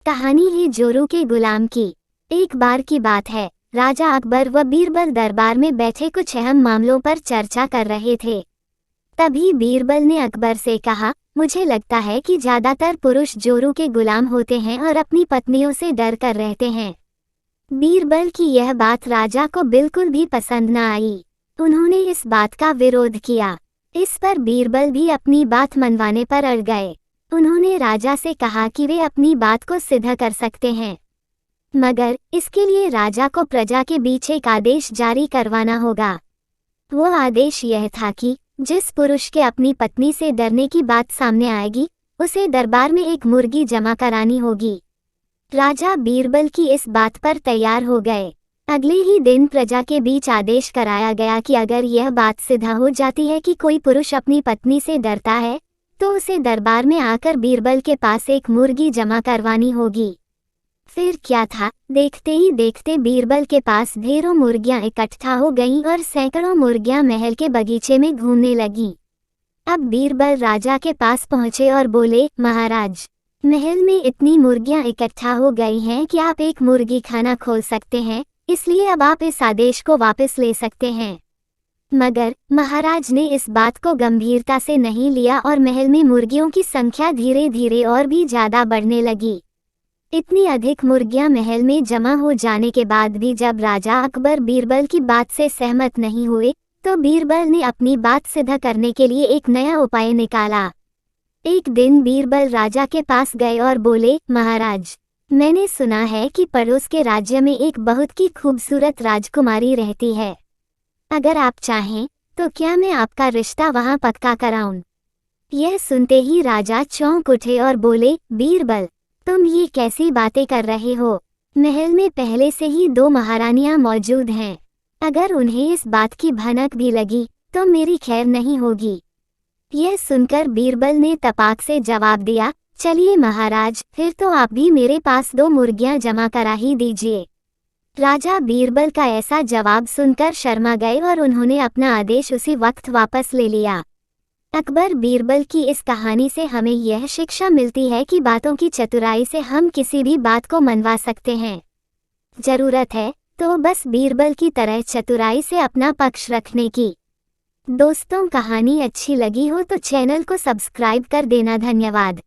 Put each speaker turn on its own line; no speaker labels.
कहानी है जोरू के गुलाम की। एक बार की बात है, राजा अकबर व बीरबल दरबार में बैठे कुछ अहम मामलों पर चर्चा कर रहे थे। तभी बीरबल ने अकबर से कहा, मुझे लगता है कि ज्यादातर पुरुष जोरू के गुलाम होते हैं और अपनी पत्नियों से डर कर रहते हैं। बीरबल की यह बात राजा को बिल्कुल भी पसंद न आई। उन्होंने इस बात का विरोध किया। इस पर बीरबल भी अपनी बात मनवाने पर अड़ गए। उन्होंने राजा से कहा कि वे अपनी बात को सिद्ध कर सकते हैं, मगर इसके लिए राजा को प्रजा के बीच एक आदेश जारी करवाना होगा। वो आदेश यह था कि जिस पुरुष के अपनी पत्नी से डरने की बात सामने आएगी, उसे दरबार में एक मुर्गी जमा करानी होगी। राजा बीरबल की इस बात पर तैयार हो गए। अगले ही दिन प्रजा के बीच आदेश कराया गया कि अगर यह बात सिद्ध हो जाती है कि कोई पुरुष अपनी पत्नी से डरता है, तो उसे दरबार में आकर बीरबल के पास एक मुर्गी जमा करवानी होगी। फिर क्या था, देखते ही देखते बीरबल के पास ढेरों मुर्गियां इकट्ठा हो गईं और सैकड़ों मुर्गियां महल के बगीचे में घूमने लगीं। अब बीरबल राजा के पास पहुंचे और बोले, महाराज, महल में इतनी मुर्गियां इकट्ठा हो गई हैं कि आप एक मुर्गी खाना खोल सकते हैं, इसलिए अब आप इस आदेश को वापस ले सकते हैं। मगर महाराज ने इस बात को गंभीरता से नहीं लिया और महल में मुर्गियों की संख्या धीरे धीरे और भी ज्यादा बढ़ने लगी। इतनी अधिक मुर्गियां महल में जमा हो जाने के बाद भी जब राजा अकबर बीरबल की बात से सहमत नहीं हुए, तो बीरबल ने अपनी बात सिद्ध करने के लिए एक नया उपाय निकाला। एक दिन बीरबल राजा के पास गए और बोले, महाराज, मैंने सुना है कि पड़ोस के राज्य में एक बहुत ही खूबसूरत राजकुमारी रहती है। अगर आप चाहें तो क्या मैं आपका रिश्ता वहां पक्का कराऊं? यह सुनते ही राजा चौंक उठे और बोले, बीरबल, तुम ये कैसी बातें कर रहे हो? महल में पहले से ही 2 महारानियां मौजूद हैं। अगर उन्हें इस बात की भनक भी लगी तो मेरी खैर नहीं होगी। यह सुनकर बीरबल ने तपाक से जवाब दिया, चलिए महाराज, फिर तो आप भी मेरे पास 2 मुर्गियां जमा करा ही दीजिए। राजा बीरबल का ऐसा जवाब सुनकर शर्मा गए और उन्होंने अपना आदेश उसी वक्त वापस ले लिया। अकबर बीरबल की इस कहानी से हमें यह शिक्षा मिलती है कि बातों की चतुराई से हम किसी भी बात को मनवा सकते हैं। जरूरत है तो बस बीरबल की तरह चतुराई से अपना पक्ष रखने की। दोस्तों, कहानी अच्छी लगी हो तो चैनल को सब्सक्राइब कर देना। धन्यवाद।